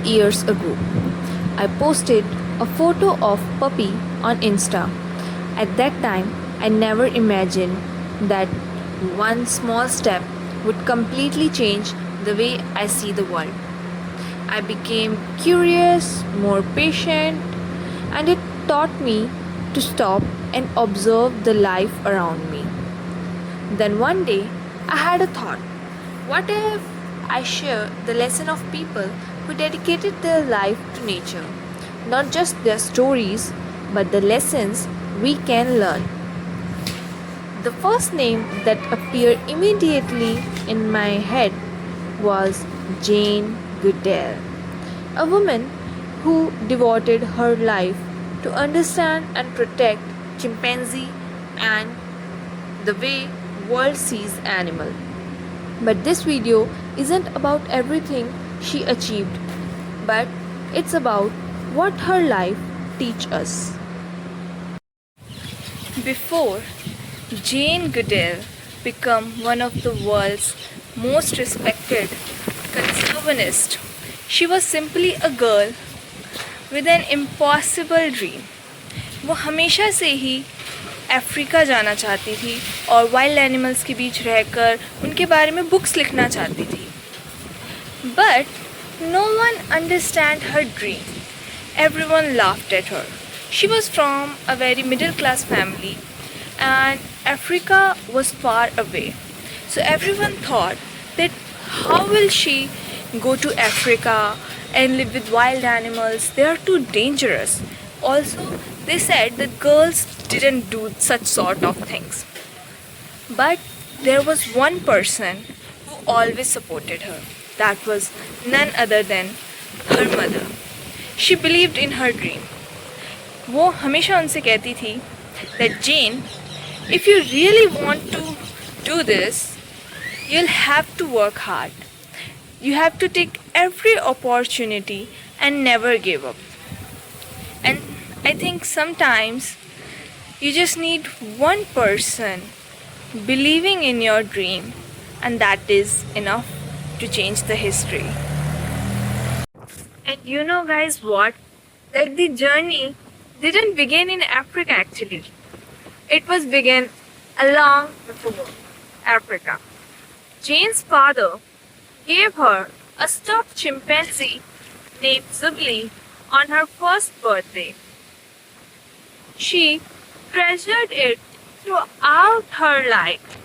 years ago. I posted a photo of puppy on Insta. At that time, I never imagined that one small step would completely change the way I see the world. I became curious, more patient, and it taught me to stop and observe the life around me. Then one day, I had a thought. What if I share the lesson of people who dedicated their life to nature? Not just their stories, but the lessons we can learn. The first name that appeared immediately in my head was Jane Goodall, a woman who devoted her life to understand and protect chimpanzee and the way world sees animal. But this video isn't about everything she achieved, but it's about what her life teach us. Before Jane Goodall became one of the world's most respected conservationists, she was simply a girl with an impossible dream. वो हमेशा से ही Africa जाना चाहती थी और wild animals के बीच रहकर उनके बारे में बुक्स लिखना चाहती थी. But no one understand her dream. Everyone laughed at her. She was from a very middle class family and Africa was far away. So everyone thought that how will she go to Africa and live with wild animals? They are too dangerous. Also, they said that girls didn't do such sort of things. But there was one person who always supported her. That was none other than her mother. She believed in her dream. वो हमेशा उनसे कहती थी that Jane, if you really want to do this, you'll have to work hard. You have to take every opportunity and never give up. And I think sometimes you just need one person believing in your dream, and that is enough to change the history. And you know, guys, what? Like, the journey didn't begin in Africa actually. It was began long before Africa. Jane's father gave her a stuffed chimpanzee named Zubli on her first birthday. She treasured it throughout her life.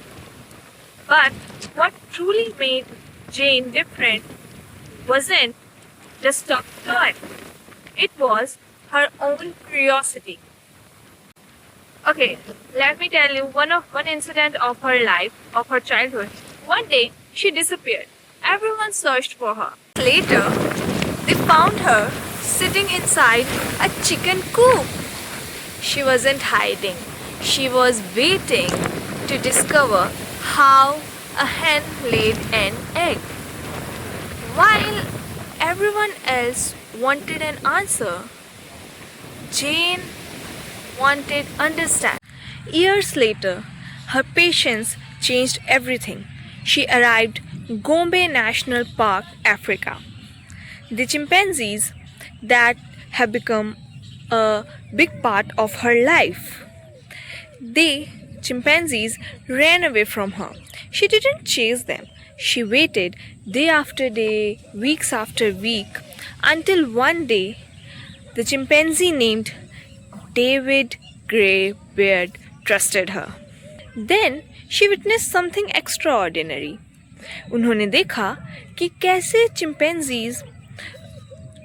But what truly made Jane different wasn't just a toy. It was her own curiosity. Okay, let me tell you one incident of her life, of her childhood. One day, she disappeared. Everyone searched for her. Later, they found her sitting inside a chicken coop. She wasn't hiding. She was waiting to discover how a hen laid an egg. While everyone else wanted an answer, Jane wanted understand. Years later, her patience changed everything. She arrived Gombe National Park, Africa. The chimpanzees that have become a big part of her life. The chimpanzees ran away from her. She didn't chase them. She waited day after day, weeks after week, until one day the chimpanzee named David Greybeard trusted her. Then she witnessed something extraordinary. उन्होंने देखा कि कैसे chimpanzees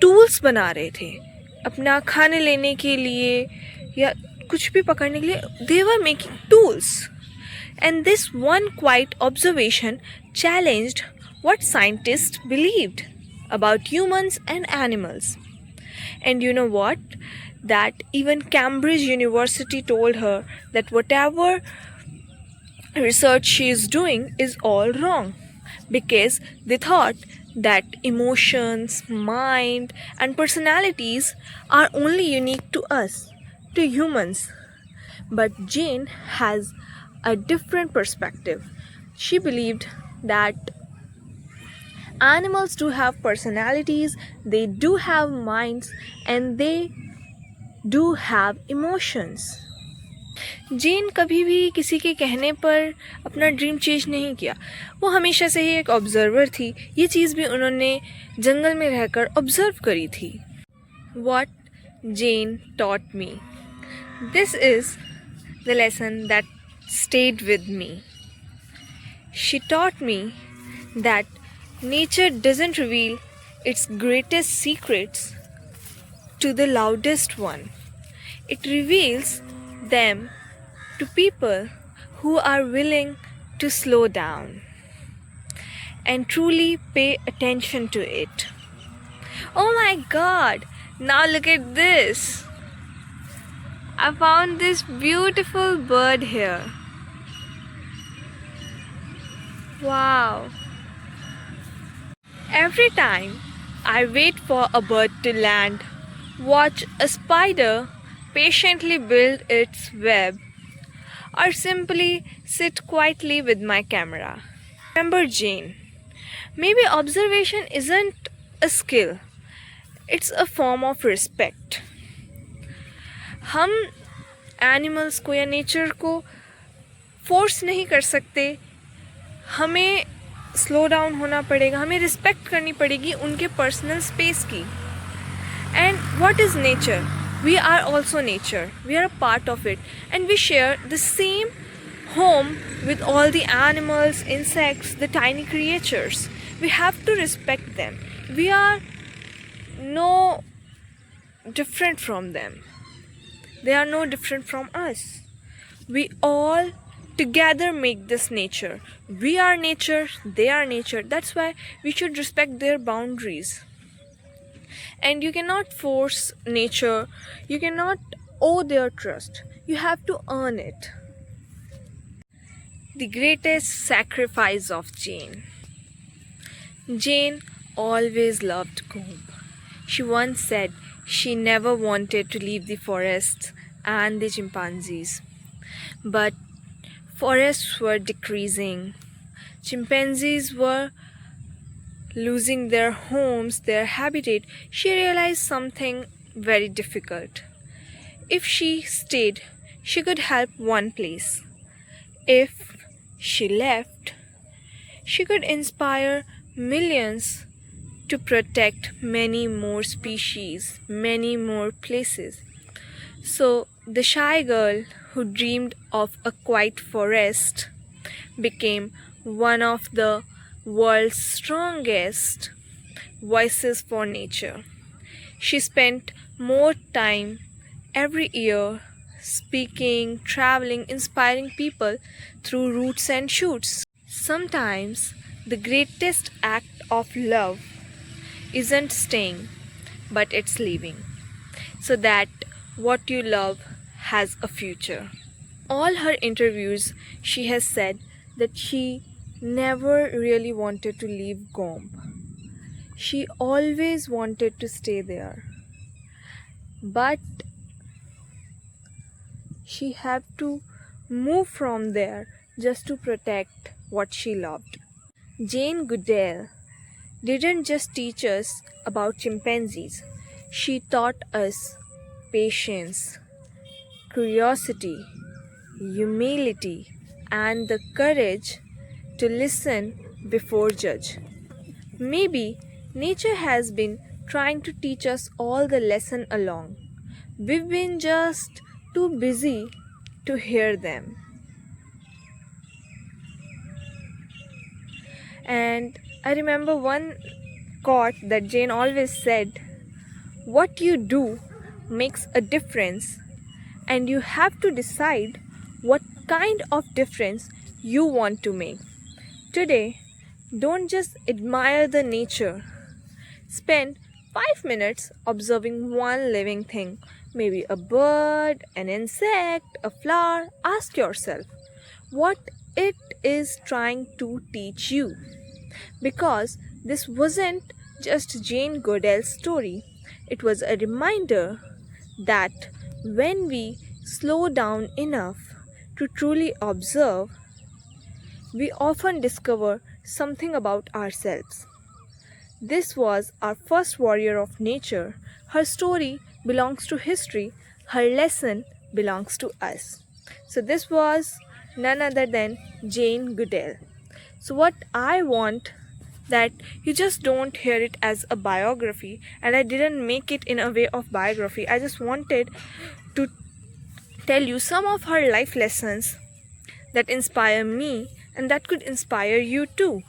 tools बना रहे थे अपना खाने लेने के लिए या कुछ भी पकड़ने के लिए. They were making tools. And this one quiet observation challenged what scientists believed about humans and animals. And you know what? That even Cambridge University told her that whatever research she is doing is all wrong, because they thought that emotions, mind, and personalities are only unique to us, to humans. But Jane has a different perspective. She believed that Animals do have personalities, they do have minds, and they do have emotions. जेन कभी भी किसी के कहने पर अपना dream change नहीं किया. वो हमेशा से ही एक ऑब्जर्वर थी. ये चीज़ भी उन्होंने जंगल में रहकर ऑब्जर्व करी थी. What Jane taught me. This is the lesson that stayed with me. She taught me that nature doesn't reveal its greatest secrets to the loudest one. It reveals them to people who are willing to slow down and truly pay attention to it. Oh my god! Now look at this! I found this beautiful bird here. Wow! Every time I wait for a bird to land, watch a spider patiently build its web, or simply sit quietly with my camera. Remember Jane, maybe observation isn't a skill, it's a form of respect. हम animals को या nature को force नहीं कर सकते. हमें slow down होना पड़ेगा, हमें रिस्पेक्ट करनी पड़ेगी उनके पर्सनल स्पेस की. And what is nature? We are also nature. We are a part of it, and we share the same home with all the animals, insects, the tiny creatures. We have to respect them. We are no different from them. They are no different from us. We all together make this nature. We are nature, they are nature. That's why we should respect their boundaries. And you cannot force nature, you cannot owe their trust. You have to earn it. The greatest sacrifice of Jane. Jane always loved comb. She once said she never wanted to leave the forests and the chimpanzees. But forests were decreasing. Chimpanzees were losing their homes, their habitat. She realized something very difficult. If she stayed, she could help one place. If she left, she could inspire millions to protect many more species, many more places. So the shy girl who dreamed of a quiet forest became one of the world's strongest voices for nature. She spent more time every year speaking, traveling, inspiring people through roots and shoots. Sometimes the greatest act of love isn't staying, but it's leaving, so that what you love has a future. All her interviews, she has said that she never really wanted to leave Gombe. She always wanted to stay there. But she had to move from there just to protect what she loved. Jane Goodall didn't just teach us about chimpanzees. She taught us patience, curiosity, humility, and the courage to listen before judge. Maybe nature has been trying to teach us all the lesson along. We've been just too busy to hear them. And I remember one quote that Jane always said, "What you do makes a difference, and you have to decide what kind of difference you want to make." Today, don't just admire the nature. Spend 5 minutes observing one living thing, maybe a bird, an insect, a flower. Ask yourself what it is trying to teach you. Because this wasn't just Jane Goodall's story, it was a reminder that when we slow down enough to truly observe, we often discover something about ourselves. This was our first warrior of nature. Her story belongs to history. Her lesson belongs to us. So, this was none other than Jane Goodall. So, what I want that you just don't hear it as a biography, and I didn't make it in a way of biography. I just wanted to tell you some of her life lessons that inspire me and that could inspire you too.